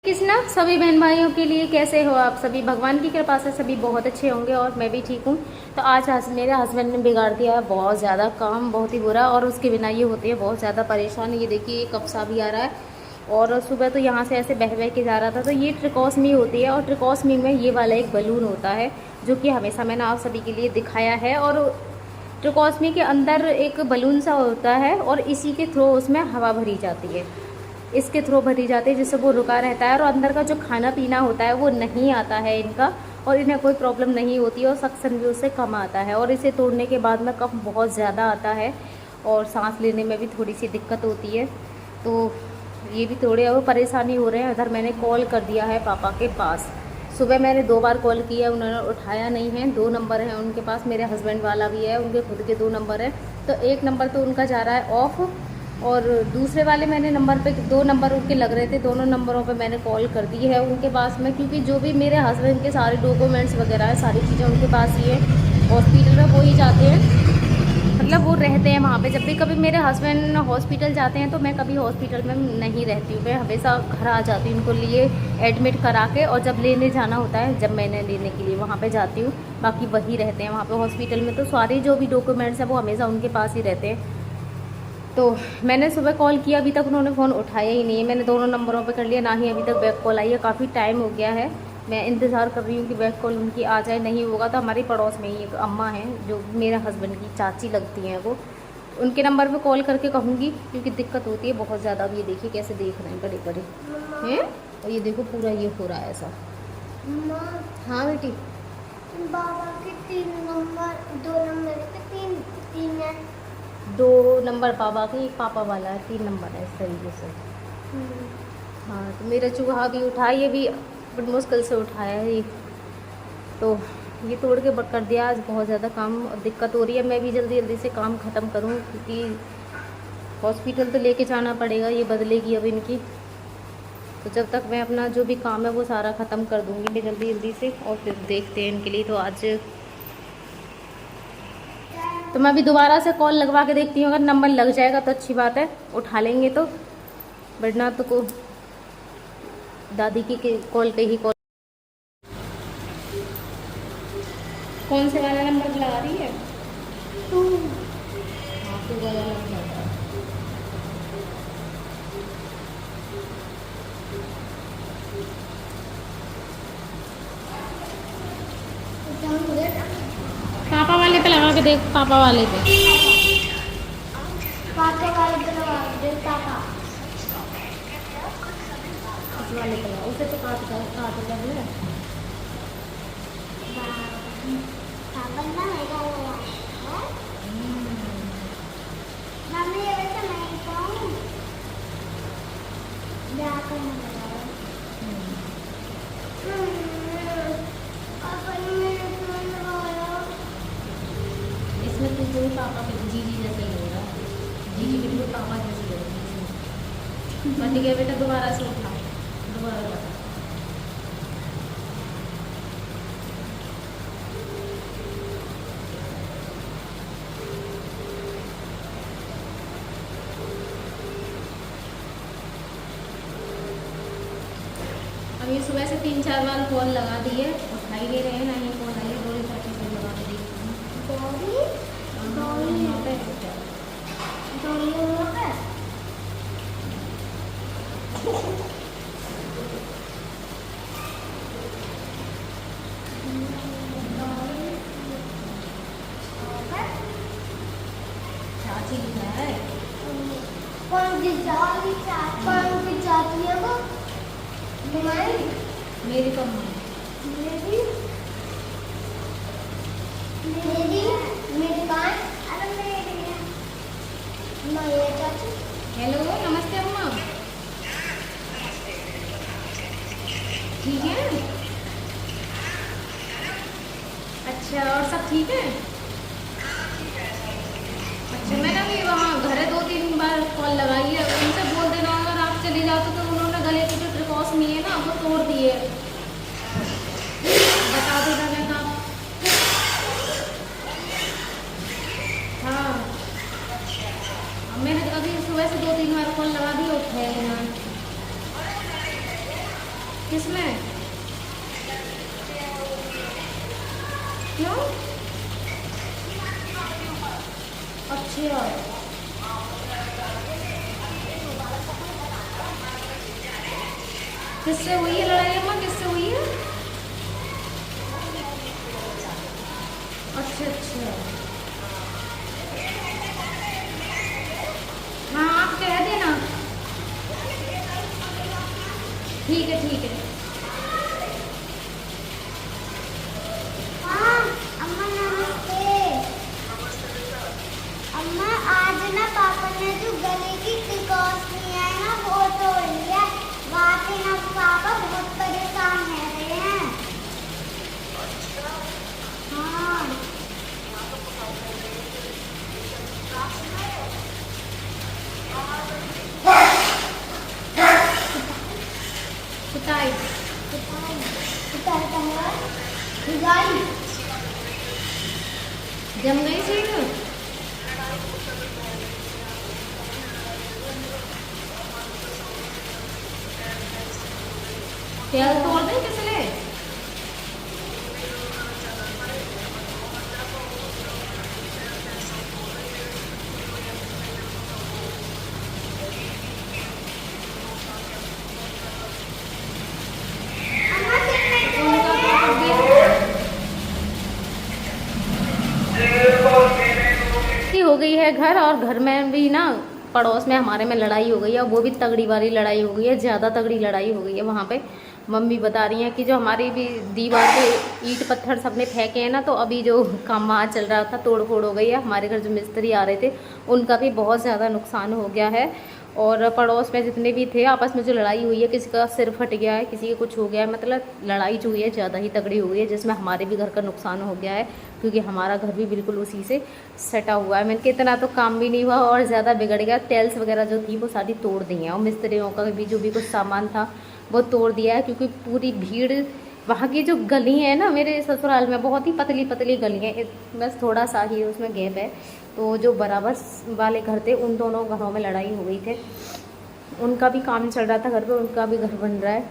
कृष्णा सभी बहन भाइयों के लिए कैसे हो आप सभी। भगवान की कृपा से सभी बहुत अच्छे होंगे और मैं भी ठीक हूँ। तो आज मेरे हस्बैंड ने बिगाड़ दिया है बहुत ज़्यादा काम, बहुत ही बुरा, और उसके बिना ये होती है बहुत ज़्यादा परेशान। ये देखिए ये कब सा भी आ रहा है और सुबह तो यहाँ से ऐसे बह बह के जा रहा था। तो ये ट्रिकोस्मी होती है और ट्रिकोस्मी में ये वाला एक बलून होता है जो कि हमेशा मैंने आप सभी के लिए दिखाया है। और ट्रिकोस्मी के अंदर एक बलून सा होता है और इसी के थ्रू उसमें हवा भरी जाती है, इसके थ्रू भरी जाती है जिससे वो रुका रहता है और अंदर का जो खाना पीना होता है वो नहीं आता है इनका, और इन्हें कोई प्रॉब्लम नहीं होती है और सक्सन भी उससे कम आता है। और इसे तोड़ने के बाद में कफ बहुत ज़्यादा आता है और सांस लेने में भी थोड़ी सी दिक्कत होती है। तो ये भी थोड़े वो परेशानी हो रहे हैं। इधर मैंने कॉल कर दिया है पापा के पास, सुबह मैंने 2 बार कॉल किया, उन्होंने उठाया नहीं है। 2 नंबर हैं उनके पास, मेरे हस्बैंड वाला भी है, उनके खुद के 2 नंबर हैं। तो एक नंबर तो उनका जा रहा है ऑफ और दूसरे वाले मैंने नंबर पे 2 नंबर उनके लग रहे थे, दोनों नंबरों पे मैंने कॉल कर दी है उनके पास में, क्योंकि जो भी मेरे हस्बैंड के सारे डॉक्यूमेंट्स वगैरह है सारी चीज़ें उनके पास ही है। हॉस्पिटल में वो ही जाते हैं, मतलब वो रहते हैं वहाँ पे। जब भी कभी मेरे हस्बैंड हॉस्पिटल जाते हैं तो मैं कभी हॉस्पिटल में नहीं रहती हूँ, मैं हमेशा घर आ जाती हूँ उनको लिए एडमिट करा के, और जब लेने जाना होता है जब मैंने लेने के लिए वहाँ पे जाती हूँ, बाकी वही रहते हैं वहाँ पे हॉस्पिटल में। तो सारे जो भी डॉक्यूमेंट्स हैं वो हमेशा उनके पास ही रहते हैं। तो मैंने सुबह कॉल किया, अभी तक उन्होंने फ़ोन उठाया ही नहीं है। मैंने दोनों नंबरों पे कर लिया, ना ही अभी तक बैक कॉल आई है। काफ़ी टाइम हो गया है, मैं इंतज़ार कर रही हूँ कि बैक कॉल उनकी आ जाए। नहीं होगा तो हमारी पड़ोस में ही एक अम्मा हैं जो मेरे हस्बैंड की चाची लगती हैं, वो उनके नंबर पे कॉल करके कहूँगी, क्योंकि दिक्कत होती है बहुत ज़्यादा। अब ये देखिए कैसे देख रहे हैं बड़े बड़े हैं, और ये देखो पूरा ये हो रहा है ऐसा। हाँ बेटी, बाबा के 3 नंबर 2 नंबर के 3 है। 2 नंबर बाबा के, एक पापा वाला है, 3 नंबर है इस तरीके से। हाँ तो मेरा चूहा भी उठा, ये भी बड़ी मुश्किल से उठाया है ये, तो ये तोड़ के कर दिया। आज बहुत ज़्यादा काम और दिक्कत हो रही है, मैं भी जल्दी जल्दी से काम ख़त्म करूँ क्योंकि हॉस्पिटल तो लेके जाना पड़ेगा, ये बदलेगी अब इनकी। तो जब तक मैं अपना जो भी काम है वो सारा ख़त्म कर दूँगी मैं जल्दी जल्दी से, और फिर देखते हैं इनके लिए। तो आज तो मैं अभी दोबारा से कॉल लगवा के देखती हूँ, अगर नंबर लग जाएगा तो अच्छी बात है, उठा लेंगे तो, वरना तो को दादी की कॉल पे ही कॉल। कौन से वाला नंबर लगा रही है? 2 हाँ 2 वाला नंबर लगा। पापा वाले पे लगा के देख, पापा वाले पे। पापा वाले पे लगा दे पापा। उस वाले पे लगा, उसे तो काट कर ले। पापा ना मेरा लगा है। मम्मी ये वैसे नहीं कहूँ क्या करना लगा। पापा ने मेरे फोन लगाया। इसमें तो कोई पापा के जीजी जैसे ही होगा, जीजी बिल्कुल पापा जैसी होगी। बन गया बेटा, दोबारा से उठा, दोबारा लगा। अब ये सुबह से 3-4 बार कॉल लगा दी है, उठा ही नहीं रहे हैं, ना ये कॉल आई है। बोले चाची से लगा के देखती हूँ। यहाँ पे चाची लिखा है। कौन सी चाची है वो? तुम्हारी? मेरी तो माँ, मेरी मेरी मेरी कहाँ है? अरे मेरी है। मैं ये चाची। हेलो नमस्ते अम्मा, ठीक है? अच्छा और सब ठीक है? अच्छा मैंने अभी वहाँ घर 2-3 बार कॉल लगाई है, उनसे बोल देना अगर आप चले जाओ तो उन्होंने गले की जो ट्रिकोस्मी है ना वो तोड़ दी है, बता देना मैं कहा। हाँ मैंने अभी सुबह से 2-3 बार कॉल लगा दी, उठाया उन्होंने। किसमें? क्यों? अच्छा, किससे हुई है लड़ाई अम्मा, किससे हुई है? अच्छा अच्छा, हाँ आप कह देना। ठीक है ठीक है। हाँ अम्मा नमस्ते। अम्मा आज ना पापा ने जो गले की टिकोसनी है ना वो तोड़ लिया। वहाँ पे ना पापा बहुत परेशान है रहे हैं। हाँ पिटाई? जम गई सीट? तेल तोड़ दें किसने? अम्मा सिर में तो उनका क्या कर दिया? हो गई है घर, और घर में भी ना पड़ोस में हमारे में लड़ाई हो गई है, वो भी तगड़ी वाली लड़ाई हो गई है, ज़्यादा तगड़ी लड़ाई हो गई है वहाँ पे। मम्मी बता रही हैं कि जो हमारी भी दीवार पे ईंट पत्थर सबने फेंके हैं ना, तो अभी जो काम वहाँ चल रहा था तोड़ फोड़ हो गई है। हमारे घर जो मिस्त्री आ रहे थे उनका भी बहुत ज़्यादा नुकसान हो गया है, और पड़ोस में जितने भी थे आपस में जो लड़ाई हुई है, किसी का सिर फट गया है, किसी का कुछ हो गया है, मतलब लड़ाई जो हुई है ज़्यादा ही तगड़ी हो गई है, जिसमें हमारे भी घर का नुकसान हो गया है, क्योंकि हमारा घर भी बिल्कुल उसी से सटा हुआ है। मैंने कि इतना तो काम भी नहीं हुआ और ज़्यादा बिगड़ गया। टेल्स वगैरह जो थी वो सारी तोड़ दी हैं, और मिस्त्रियों का भी जो भी कुछ सामान था वो तोड़ दिया है, क्योंकि पूरी भीड़ वहाँ की जो गली है ना, मेरे ससुराल में बहुत ही पतली पतली गली है, बस थोड़ा सा ही उसमें गैप है। तो जो बराबर वाले घर थे उन दोनों घरों में लड़ाई हो गई थे, उनका भी काम चल रहा था घर पे, उनका भी घर बन रहा है।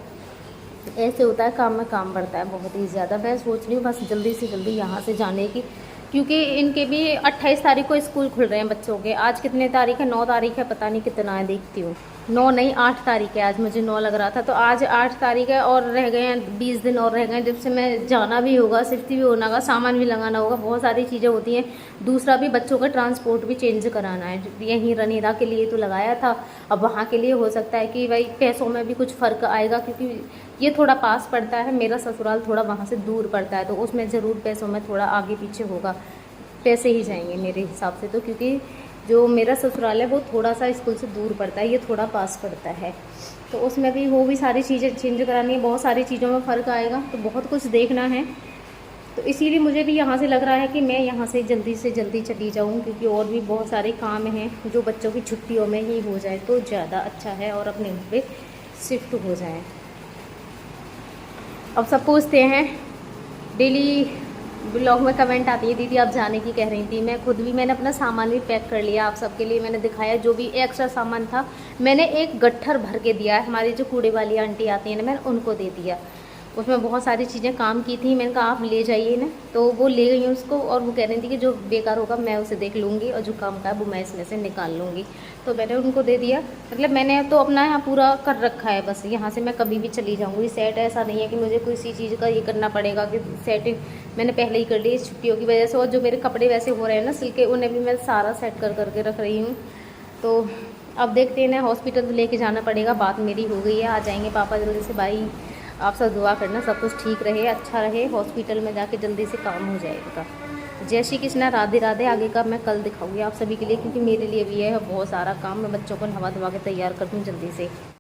ऐसे होता है, काम में काम बढ़ता है बहुत ही ज़्यादा। मैं सोच रही हूँ बस जल्दी से जल्दी यहाँ से जाने की, क्योंकि इनके भी 28 तारीख को स्कूल खुल रहे हैं बच्चों के। आज कितने तारीख है? 9 तारीख है, पता नहीं कितना है, देखती हूँ। 9 नहीं 8 तारीख है, आज मुझे 9 लग रहा था, तो आज 8 तारीख है और रह गए हैं 20 दिन और रह गए हैं, जब से मैं जाना भी होगा, शिफ्ट भी होना होगा, सामान भी लगाना होगा, बहुत सारी चीज़ें होती हैं। दूसरा भी बच्चों का ट्रांसपोर्ट भी चेंज कराना है, यहीं रनीरा के लिए तो लगाया था, अब वहाँ के लिए हो सकता है कि भाई पैसों में भी कुछ फ़र्क आएगा, क्योंकि ये थोड़ा पास पड़ता है, मेरा ससुराल थोड़ा वहाँ से दूर पड़ता है, तो उसमें ज़रूर पैसों में थोड़ा आगे पीछे होगा, पैसे ही जाएंगे मेरे हिसाब से तो, क्योंकि जो मेरा ससुराल है वो थोड़ा सा स्कूल से दूर पड़ता है, ये थोड़ा पास पड़ता है, तो उसमें भी वो भी सारी चीज़ें चेंज करानी है, बहुत सारी चीज़ों में फ़र्क आएगा, तो बहुत कुछ देखना है। तो इसीलिए मुझे भी यहाँ से लग रहा है कि मैं यहाँ से जल्दी चली जाऊँ, क्योंकि और भी बहुत सारे काम हैं जो बच्चों की छुट्टियों में ही हो जाए तो ज़्यादा अच्छा है, और अपने घर पे शिफ्ट हो जाए। अब सब पूछते हैं, डेली ब्लॉग में कमेंट आती है, दीदी आप जाने की कह रही थी। मैं खुद भी, मैंने अपना सामान भी पैक कर लिया, आप सबके लिए मैंने दिखाया, जो भी एक्स्ट्रा सामान था मैंने एक गट्ठर भर के दिया है, हमारी जो कूड़े वाली आंटी आती है ना, मैंने उनको दे दिया। उसमें बहुत सारी चीज़ें काम की थी, मैंने कहा आप ले जाइए ना, तो वो ले गई उसको, और वो कह रही थी कि जो बेकार होगा मैं उसे देख लूँगी, और जो काम का है वो मैं इसमें से निकाल लूँगी, तो मैंने उनको दे दिया। मतलब मैंने तो अपना यहाँ पूरा कर रखा है, बस यहाँ से मैं कभी भी चली जाऊँगी। सेट ऐसा नहीं है कि मुझे किसी चीज़ का ये करना पड़ेगा, कि सेट मैंने पहले ही कर ली इस छुट्टियों की वजह से, और जो मेरे कपड़े वैसे हो रहे हैं ना सिल्के, उन्हें भी मैं सारा सेट कर करके रख रही हूँ। तो अब देखते हैं ना, हॉस्पिटल तो लेके जाना पड़ेगा, बात मेरी हो गई है, आ जाएंगे पापा जल्दी से। भाई आप सब दुआ करना सब कुछ ठीक रहे, अच्छा रहे, हॉस्पिटल में जाके जल्दी से काम हो जाएगा। जय श्री कृष्णा, राधे राधे। आगे का मैं कल दिखाऊंगी आप सभी के लिए, क्योंकि मेरे लिए भी है बहुत सारा काम, मैं बच्चों को नहा धवा के तैयार कर दूँ जल्दी से।